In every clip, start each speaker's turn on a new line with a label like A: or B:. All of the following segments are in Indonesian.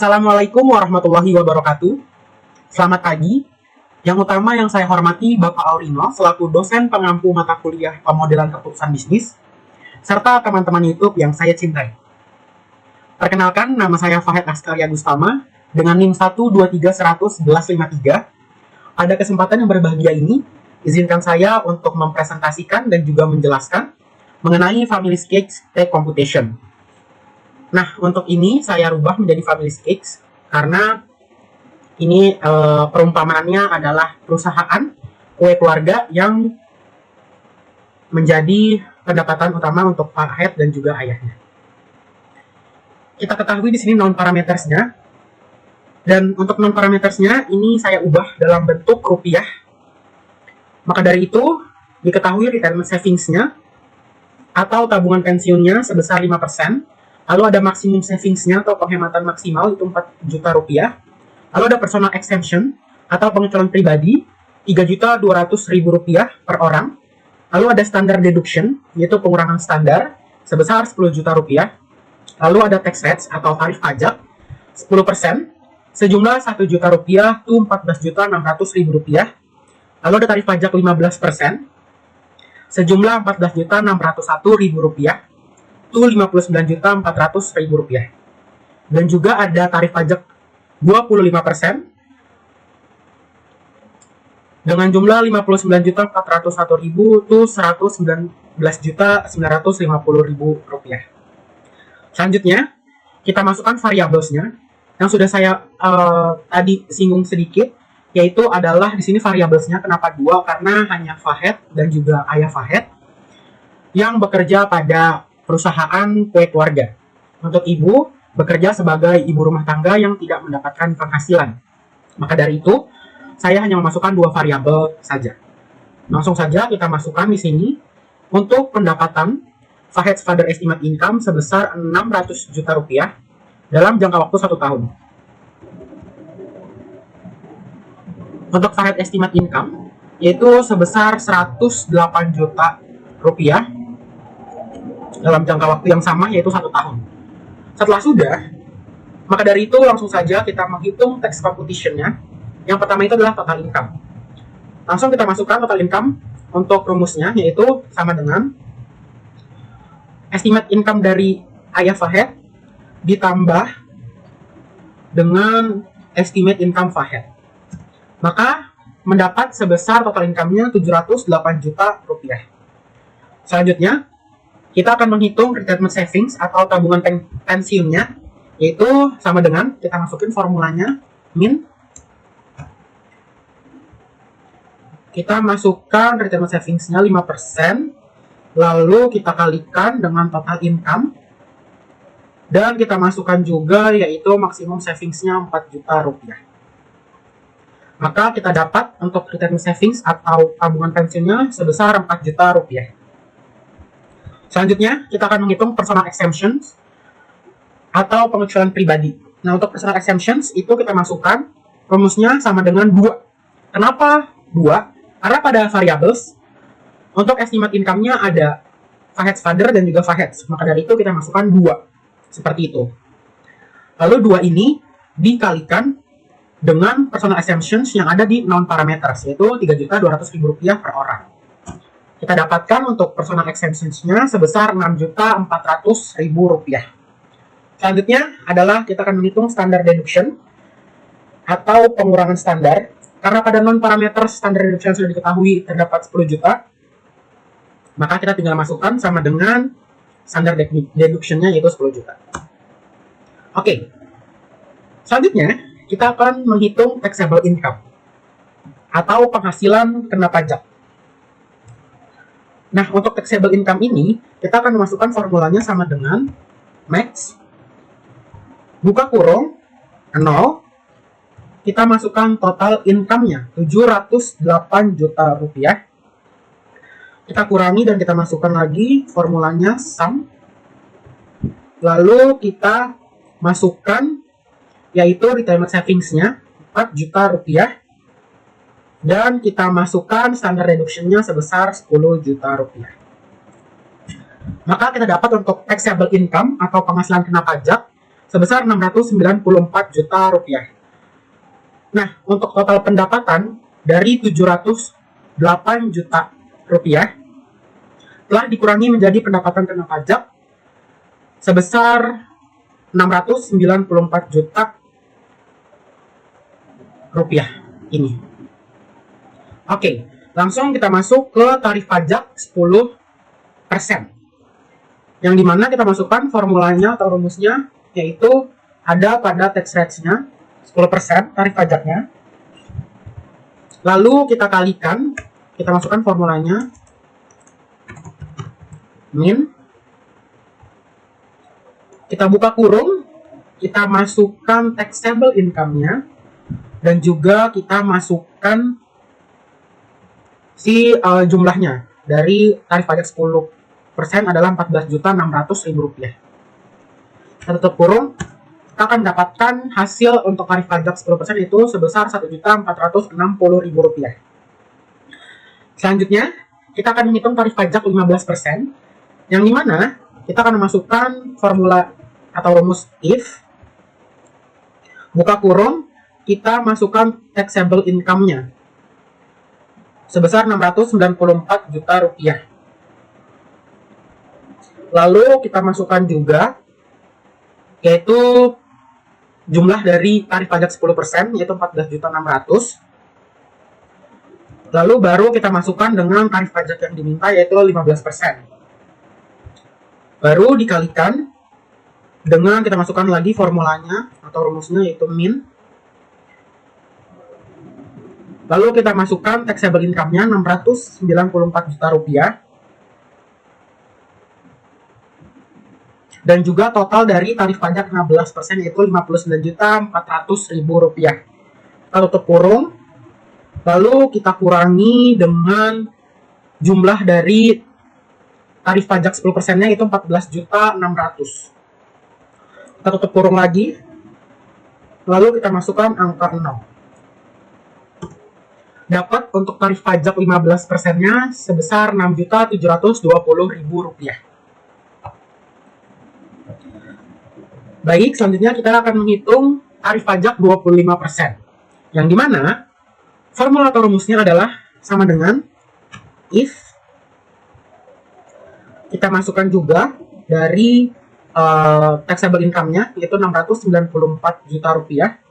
A: Assalamualaikum warahmatullahi wabarakatuh. Selamat pagi. Yang utama yang saya hormati Bapak Aurino selaku dosen pengampu mata kuliah pemodelan keputusan bisnis, serta teman-teman YouTube yang saya cintai. Perkenalkan, nama saya Fahid Askaria Gustama dengan NIM 123111153. Pada kesempatan yang berbahagia ini, izinkan saya untuk mempresentasikan dan juga menjelaskan mengenai Family Cakes Tech Computation. Nah, untuk ini saya rubah menjadi Family Cakes karena ini perumpamaannya adalah perusahaan kue keluarga yang menjadi pendapatan utama untuk Pak Head dan juga ayahnya. Kita ketahui di sini non-parametersnya, dan untuk non-parametersnya ini saya ubah dalam bentuk rupiah. Maka dari itu, diketahui retirement savingsnya atau tabungan pensiunnya sebesar 5%, lalu ada maksimum savingsnya atau penghematan maksimal itu 4 juta rupiah, lalu ada personal exemption atau pengecualian pribadi 3.200.000 rupiah per orang, lalu ada standard deduction yaitu pengurangan standar sebesar 10 juta rupiah, lalu ada tax rates atau tarif pajak 10% sejumlah 1 juta rupiah itu 14.600.000 rupiah, lalu ada tarif pajak 15% sejumlah 14.601.000 rupiah itu 59.400.000 rupiah, dan juga ada tarif pajak 25% dengan jumlah 59.401.000 itu 119.950.000 rupiah. Selanjutnya kita masukkan variablesnya yang sudah saya tadi singgung sedikit, yaitu adalah di sini variablesnya kenapa 2, karena hanya Fahid dan juga ayah Fahid yang bekerja pada perusahaan kue keluarga. Untuk ibu bekerja sebagai ibu rumah tangga yang tidak mendapatkan penghasilan. Maka dari itu, saya hanya memasukkan 2 variabel saja. Langsung saja kita masukkan di sini untuk pendapatan Fahid's Father Estimate Income sebesar 600 juta rupiah dalam jangka waktu 1 tahun. Untuk Fahid Estimate Income yaitu sebesar 108 juta rupiah dalam jangka waktu yang sama yaitu 1 tahun. Setelah sudah, maka dari itu langsung saja kita menghitung tax computation-nya. Yang pertama itu adalah total income. Langsung kita masukkan total income untuk rumusnya, yaitu sama dengan estimate income dari ayah Fahid ditambah dengan estimate income Fahid. Maka mendapat sebesar total income-nya 708 juta rupiah. Selanjutnya, kita akan menghitung retirement savings atau tabungan pensiunnya, yaitu sama dengan kita masukin formulanya min. Kita masukkan retirement savingsnya 5%, lalu kita kalikan dengan total income, dan kita masukkan juga yaitu maksimum savingsnya 4 juta rupiah. Maka kita dapat untuk retirement savings atau tabungan pensiunnya sebesar 4 juta rupiah. Selanjutnya, kita akan menghitung personal exemptions atau pengecualian pribadi. Nah, untuk personal exemptions itu kita masukkan rumusnya sama dengan 2. Kenapa 2? Karena pada variables, untuk estimate income-nya ada Fahid's Father dan juga Fahid's. Maka dari itu kita masukkan 2. Seperti itu. Lalu 2 ini dikalikan dengan personal exemptions yang ada di non-parameters, yaitu 3.200.000 rupiah per orang. Kita dapatkan untuk personal exemptions-nya sebesar 6.400.000 rupiah. Selanjutnya adalah kita akan menghitung standard deduction atau pengurangan standar. Karena pada non-parameter standard deduction sudah diketahui terdapat 10 juta, maka kita tinggal masukkan sama dengan standard deduction-nya yaitu 10 juta. Oke. Selanjutnya, kita akan menghitung taxable income atau penghasilan kena pajak. Nah, untuk taxable income ini, kita akan memasukkan formulanya sama dengan max, buka kurung, 0, kita masukkan total income-nya, 708 juta rupiah. Kita kurangi dan kita masukkan lagi formulanya sum. Lalu kita masukkan, yaitu retirement savings-nya, 4 juta rupiah. Dan kita masukkan standard deduction-nya sebesar 10 juta rupiah. Maka kita dapat untuk taxable income atau penghasilan kena pajak sebesar 694 juta rupiah. Nah, untuk total pendapatan dari 708 juta rupiah telah dikurangi menjadi pendapatan kena pajak sebesar 694 juta rupiah ini. Oke, langsung kita masuk ke tarif pajak 10%. Yang dimana kita masukkan formulanya atau rumusnya, yaitu ada pada tax rates-nya 10% tarif pajaknya. Lalu kita kalikan, kita masukkan formulanya min, kita buka kurung, kita masukkan taxable income-nya, dan juga kita masukkan si jumlahnya dari tarif pajak 10% adalah 14.600.000 rupiah. Kita tutup kurung, kita akan dapatkan hasil untuk tarif pajak 10% itu sebesar 1.460.000 rupiah. Selanjutnya, kita akan menghitung tarif pajak 15%, yang dimana kita akan memasukkan formula atau rumus if, buka kurung, kita masukkan taxable income-nya sebesar 694 juta rupiah. Lalu kita masukkan juga yaitu jumlah dari tarif pajak 10% yaitu 14.600. Lalu baru kita masukkan dengan tarif pajak yang diminta yaitu 15%. Baru dikalikan dengan kita masukkan lagi formulanya atau rumusnya yaitu min. Lalu kita masukkan taxable income-nya 694 juta rupiah. Dan juga total dari tarif pajak 16% yaitu 59.400.000 rupiah. Kita tutup kurung. Lalu kita kurangi dengan jumlah dari tarif pajak 10%-nya itu 14.600.000. Kita tutup kurung lagi. Lalu kita masukkan angka 0. Dapat untuk tarif pajak 15%-nya sebesar 6.720.000 rupiah. Baik, selanjutnya kita akan menghitung tarif pajak 25%. Yang dimana formula atau rumusnya adalah sama dengan if, kita masukkan juga dari taxable income-nya yaitu 694 juta rupiah.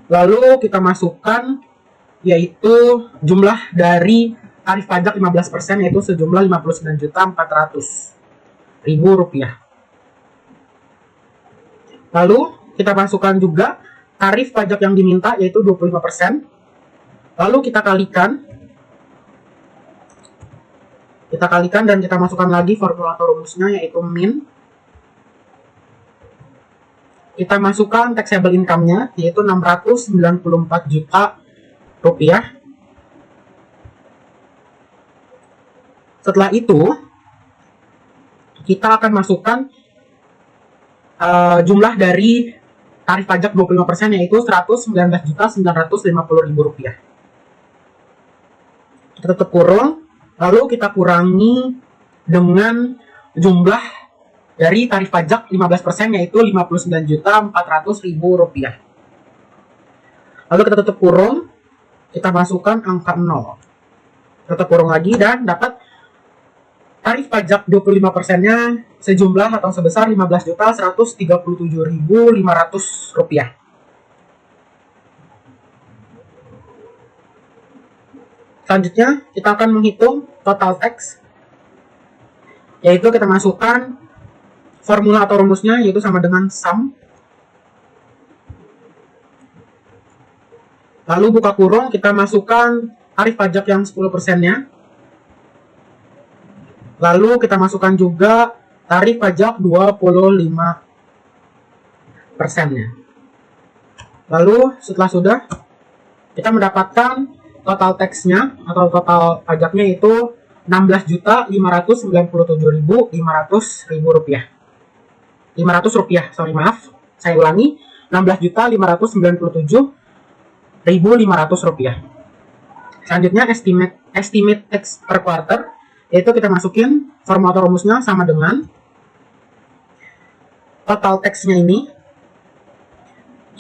A: Lalu kita masukkan yaitu jumlah dari tarif pajak 15% yaitu sejumlah 59.400.000 rupiah. Lalu kita masukkan juga tarif pajak yang diminta yaitu 25%. Lalu kita kalikan. Dan kita masukkan lagi formula atau rumusnya yaitu min. Kita masukkan taxable income-nya yaitu 694 juta rupiah. Setelah itu kita akan masukkan jumlah dari tarif pajak 25% yaitu 119.950.000 rupiah. Kita tutup kurung, lalu kita kurangi dengan jumlah dari tarif pajak 15% yaitu 59.400.000 rupiah. Lalu kita tutup kurung, kita masukkan angka 0. Tutup kurung lagi dan dapat tarif pajak 25%-nya sejumlah atau sebesar 15.137.500 rupiah. Selanjutnya kita akan menghitung total tax, yaitu kita masukkan formula atau rumusnya yaitu sama dengan sum. Lalu buka kurung, kita masukkan tarif pajak yang 10%-nya. Lalu kita masukkan juga tarif pajak 25%-nya. Lalu setelah sudah, kita mendapatkan total tax-nya atau total pajaknya itu 16.597.500 rupiah. 500 rupiah, saya ulangi, 16.597.500 rupiah. Selanjutnya estimate tax per quarter, yaitu kita masukin formula atau rumusnya sama dengan total teksnya ini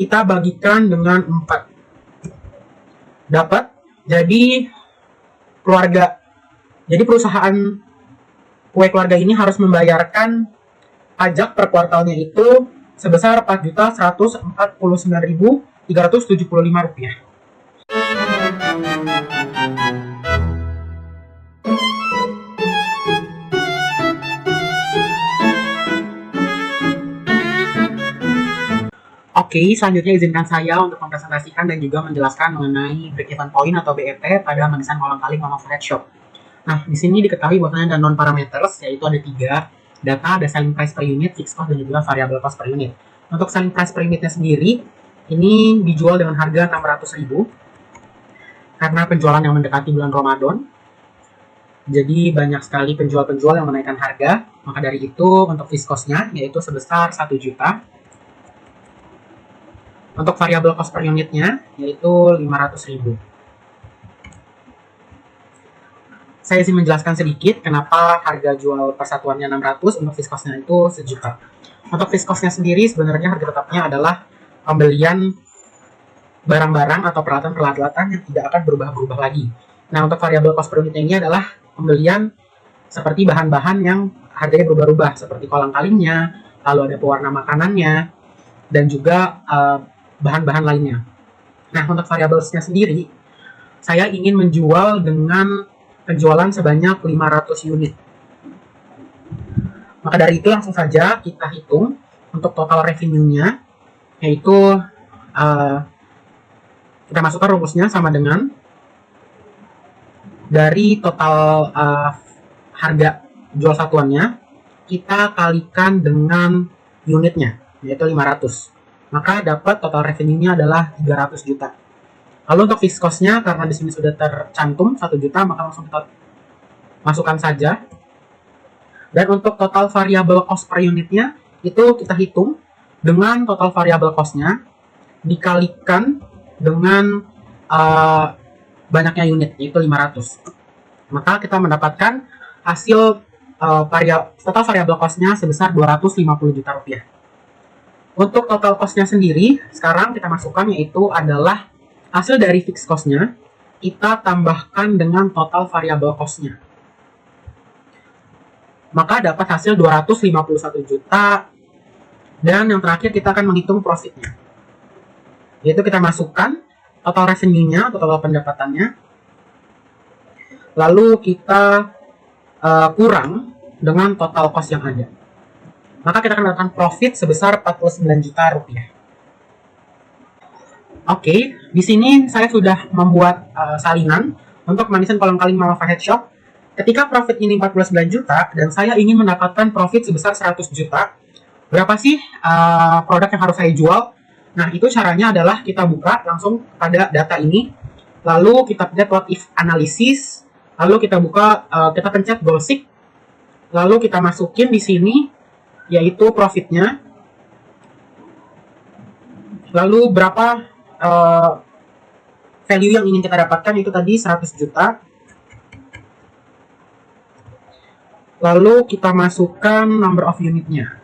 A: kita bagikan dengan 4. Dapat jadi keluarga. Jadi perusahaan kue keluarga ini harus membayarkan pajak per kuartalnya itu sebesar Rp4.149.375. Oke, selanjutnya izinkan saya untuk mempresentasikan dan juga menjelaskan mengenai break-even point atau BEP pada manisan kolang-kaling Mama Fred Shop. Nah, di sini diketahui bahwasanya ada non-parameters, yaitu ada 3. Data, ada selling price per unit, fixed cost, dan juga variable cost per unit. Untuk selling price per unitnya sendiri, ini dijual dengan harga 600.000 karena penjualan yang mendekati bulan Ramadan. Jadi banyak sekali penjual-penjual yang menaikkan harga. Maka dari itu untuk fixed cost-nya yaitu sebesar 1 juta. Untuk variable cost per unitnya yaitu 500.000. Saya izin menjelaskan sedikit kenapa harga jual persatuannya 600, untuk fixed cost-nya itu 1 juta. Untuk fixed cost-nya sendiri sebenarnya harga tetapnya adalah pembelian barang-barang atau peralatan-peralatan yang tidak akan berubah-ubah lagi. Nah, untuk variable cost per unitnya ini adalah pembelian seperti bahan-bahan yang harganya berubah-ubah, seperti kolang-kalingnya, lalu ada pewarna makanannya, dan juga bahan-bahan lainnya. Nah, untuk variablesnya sendiri, saya ingin menjual dengan penjualan sebanyak 500 unit. Maka dari itu langsung saja kita hitung untuk total revenue-nya, yaitu kita masukkan rumusnya sama dengan dari total harga jual satuannya, kita kalikan dengan unitnya, yaitu 500. Maka dapat total revenue-nya adalah 300 juta. Lalu untuk fixed cost-nya, karena di sini sudah tercantum 1 juta, maka langsung kita masukkan saja. Dan untuk total variable cost per unitnya, itu kita hitung dengan total variable cost-nya dikalikan dengan banyaknya unit, yaitu 500. Maka kita mendapatkan hasil total variable cost-nya sebesar 250 juta rupiah. Untuk total cost-nya sendiri, sekarang kita masukkan yaitu adalah hasil dari fixed cost-nya, kita tambahkan dengan total variable cost-nya. Maka dapat hasil 251 juta, dan yang terakhir kita akan menghitung profit-nya. Yaitu kita masukkan total revenue-nya atau total pendapatannya, lalu kita kurang dengan total cost yang ada. Maka kita akan mendapatkan profit sebesar 49 juta rupiah. Oke, di sini saya sudah membuat salinan untuk manisan kolang-kaling Mama Fred Shop. Ketika profit ini 49 juta dan saya ingin mendapatkan profit sebesar 100 juta, berapa sih produk yang harus saya jual? Nah, itu caranya adalah kita buka langsung pada data ini, lalu kita pencet what if analysis, lalu kita buka, kita pencet goal seek, lalu kita masukin di sini yaitu profitnya, lalu berapa value yang ingin kita dapatkan, itu tadi 100 juta. Lalu kita masukkan number of unitnya.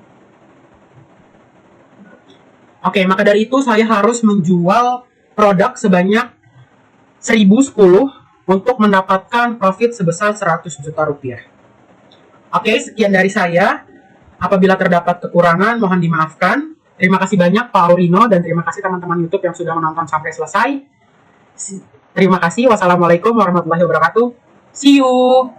A: Oke, maka dari itu saya harus menjual produk sebanyak 1010 untuk mendapatkan profit sebesar 100 juta rupiah. Oke, sekian dari saya. Apabila terdapat kekurangan, mohon dimaafkan. Terima kasih banyak Pak Aurino dan terima kasih teman-teman YouTube yang sudah menonton sampai selesai. Terima kasih. Wassalamualaikum warahmatullahi wabarakatuh. See you.